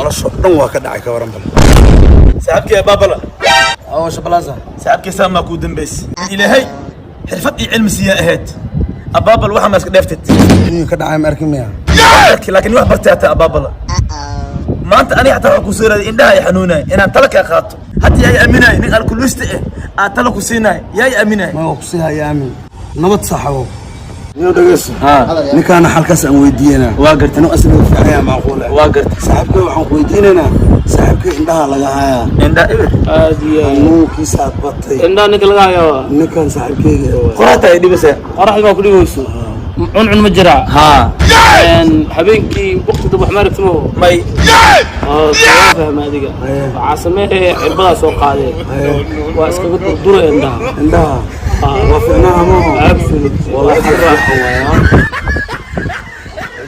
nolosha dhan waa ka dhacay ka waran bal saaxibkii ya baabala oo shabalaasa saaxibkii sama ku dambeys ilaahay xirfad iyo cilmi siya ahayd abaabal waxa ma iska dheeftay ka dhacay ma arkin miya laakiin wax bartay hata abaabala maanta ani hata ku soo raaday indhaha ay xanuunay inaan tala ka qaato hadii ay aaminay nin alkulista ah tala ku siinay yaay aaminay ma ku siihay aamin nabad saxabo niyo dhageyso ninkaana halkaas aan weydiinaa waa gartay inuu asal fiican macquul ah waa gartay saaxibka waxaan weydiinaynaa saaxibka indhaha laga hayaa indhaha ibir aadiya nuukiisa batay indhaha ninka laga hayo ninkan saaxibkeyga qorata ay dhibasay qoraxda ku dhigayso cun ma jira ha habeenkii waqtiga wax maaragtimo may fahma adiga waxa sameeyay cirbada soo qaaday waa iska dura indhaha indhaha waa fiicnaa ama absolutely wallahi